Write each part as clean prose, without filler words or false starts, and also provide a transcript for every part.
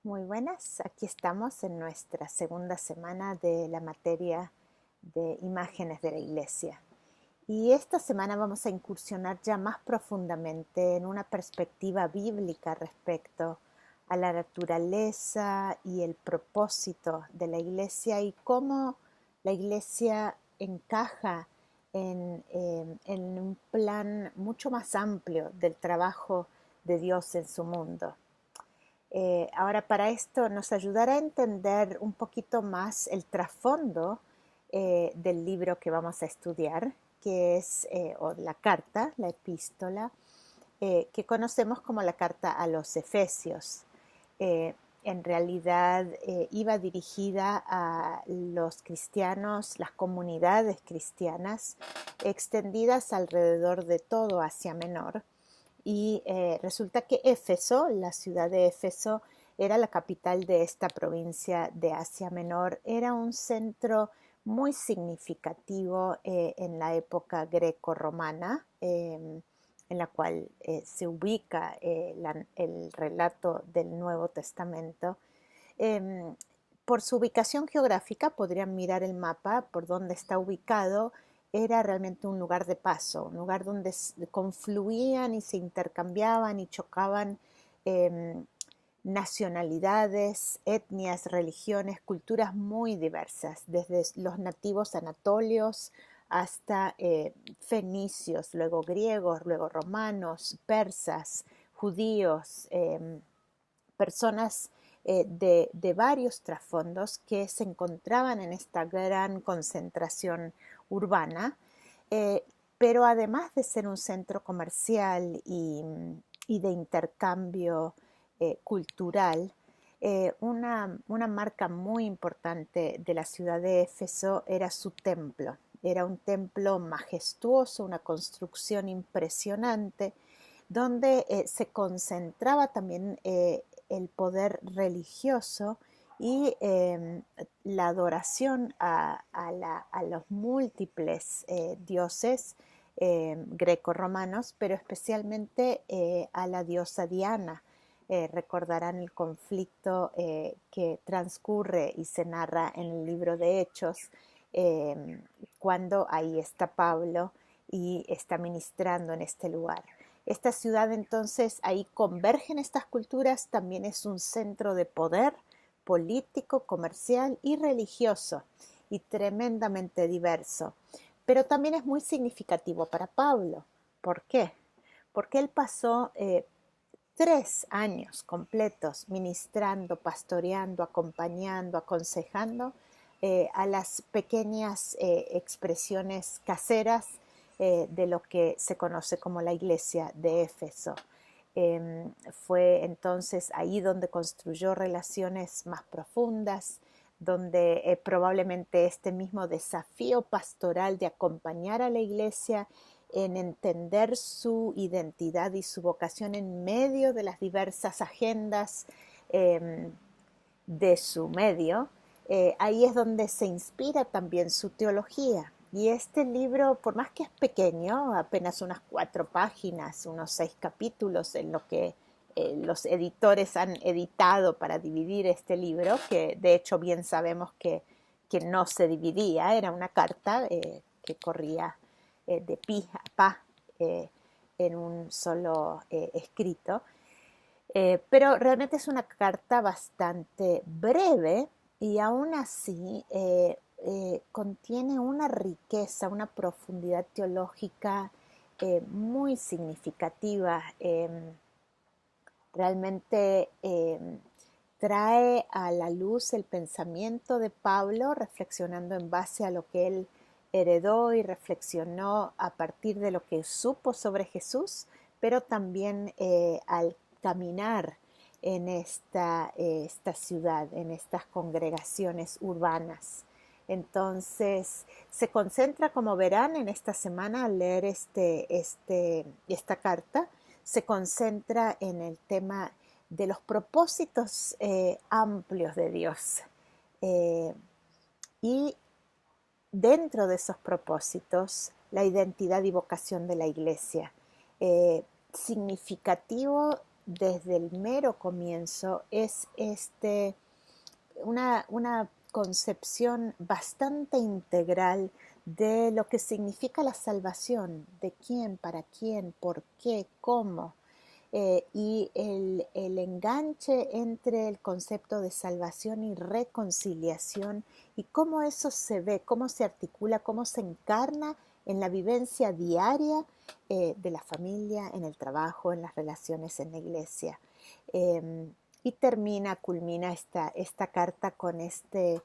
Muy buenas, aquí estamos en nuestra segunda semana de la materia de imágenes de la Iglesia. Y esta semana vamos a incursionar ya más profundamente en una perspectiva bíblica respecto a la naturaleza y el propósito de la Iglesia y cómo la Iglesia encaja en un plan mucho más amplio del trabajo de Dios en su mundo. Ahora, para esto nos ayudará a entender un poquito más el trasfondo del libro que vamos a estudiar, que es o la carta, la epístola, que conocemos como la carta a los Efesios. Eh, en realidad iba dirigida a los cristianos, las comunidades cristianas extendidas alrededor de todo Asia Menor, y resulta que Éfeso, la ciudad de Éfeso, era la capital de esta provincia de Asia Menor, era un centro muy significativo en la época greco-romana, en la cual se ubica el relato del Nuevo Testamento. Eh, por su ubicación geográfica, podrían mirar el mapa por donde está ubicado. Era realmente un lugar de paso, un lugar donde confluían y se intercambiaban y chocaban eh, nacionalidades, etnias, religiones, culturas muy diversas, desde los nativos anatolios hasta fenicios, luego griegos, luego romanos, persas, judíos, personas de varios trasfondos que se encontraban en esta gran concentración urbana, eh, pero además de ser un centro comercial y de intercambio cultural, una marca muy importante de la ciudad de Éfeso era su templo. Era un templo majestuoso, una construcción impresionante, donde se concentraba también el poder religioso y la adoración a los múltiples dioses greco-romanos, pero especialmente a la diosa Diana. Recordarán el conflicto que transcurre y se narra en el libro de Hechos, cuando ahí está Pablo y está ministrando en este lugar. Esta ciudad entonces, ahí convergen estas culturas, también es un centro de poder político, comercial y religioso, y tremendamente diverso. Pero también es muy significativo para Pablo. ¿Por qué? Porque él pasó 3 años completos ministrando, pastoreando, acompañando, aconsejando a las pequeñas expresiones caseras de lo que se conoce como la iglesia de Éfeso. Fue entonces ahí donde construyó relaciones más profundas, donde probablemente este mismo desafío pastoral de acompañar a la iglesia en entender su identidad y su vocación en medio de las diversas agendas eh, de su medio, ahí es donde se inspira también su teología. Y este libro, por más que es pequeño, apenas unas 4 páginas, unos 6 capítulos en lo que los editores han editado para dividir este libro, que de hecho bien sabemos que no se dividía, era una carta que corría de pi a pa en un solo escrito. Pero realmente es una carta bastante breve y aún así contiene una riqueza, una profundidad teológica muy significativa. Realmente trae a la luz el pensamiento de Pablo, reflexionando en base a lo que él heredó y reflexionó a partir de lo que supo sobre Jesús, pero también al caminar en esta ciudad, en estas congregaciones urbanas. Entonces, se concentra, como verán, en esta semana al leer esta carta, se concentra en el tema de los propósitos amplios de Dios. Eh, y dentro de esos propósitos, la identidad y vocación de la iglesia. Significativo desde el mero comienzo es una concepción bastante integral de lo que significa la salvación, de quién, para quién, por qué, cómo, y el enganche entre el concepto de salvación y reconciliación y cómo eso se ve, cómo se articula, cómo se encarna en la vivencia diaria de la familia, en el trabajo, en las relaciones en la iglesia. Eh, y culmina esta carta con esta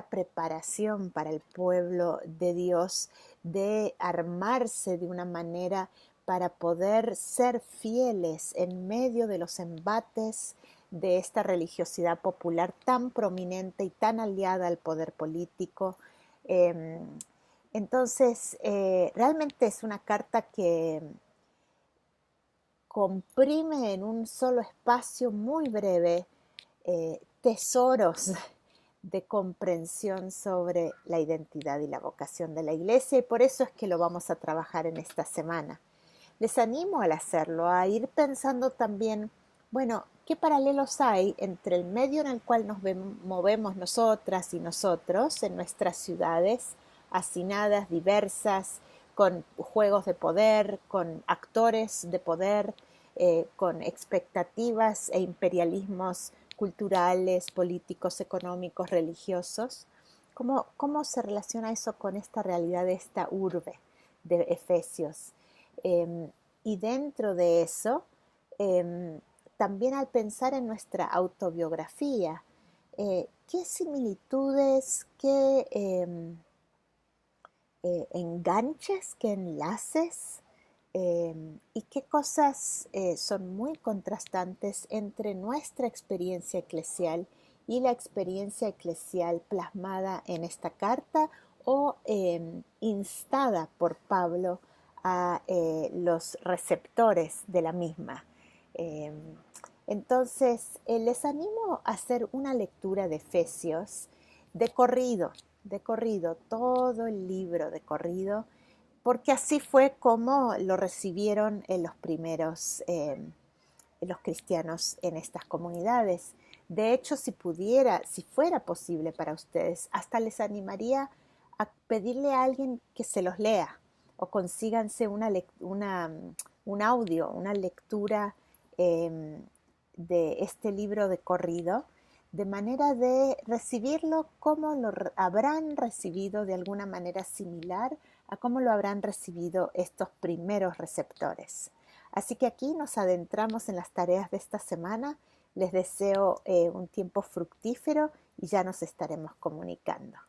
preparación para el pueblo de Dios de armarse de una manera para poder ser fieles en medio de los embates de esta religiosidad popular tan prominente y tan aliada al poder político. Eh, realmente es una carta que comprime en un solo espacio muy breve tesoros de comprensión sobre la identidad y la vocación de la iglesia, y por eso es que lo vamos a trabajar en esta semana. Les animo al hacerlo, a ir pensando también, bueno, ¿qué paralelos hay entre el medio en el cual nos movemos nosotras y nosotros en nuestras ciudades, hacinadas, diversas, con juegos de poder, con actores de poder, con expectativas e imperialismos culturales, políticos, económicos, religiosos? ¿Cómo se relaciona eso con esta realidad de esta urbe de Efesios? Eh, y dentro de eso, eh, también al pensar en nuestra autobiografía, ¿qué similitudes, qué enganches, qué enlaces y qué cosas son muy contrastantes entre nuestra experiencia eclesial y la experiencia eclesial plasmada en esta carta o instada por Pablo a los receptores de la misma? Eh, les animo a hacer una lectura de Efesios de corrido, todo el libro de corrido, porque así fue como lo recibieron los primeros los cristianos en estas comunidades. De hecho, si fuera posible para ustedes, hasta les animaría a pedirle a alguien que se los lea o consíganse un audio, una lectura de este libro de corrido, de manera de recibirlo como lo habrán recibido de alguna manera similar a cómo lo habrán recibido estos primeros receptores. Así que aquí nos adentramos en las tareas de esta semana. Les deseo un tiempo fructífero y ya nos estaremos comunicando.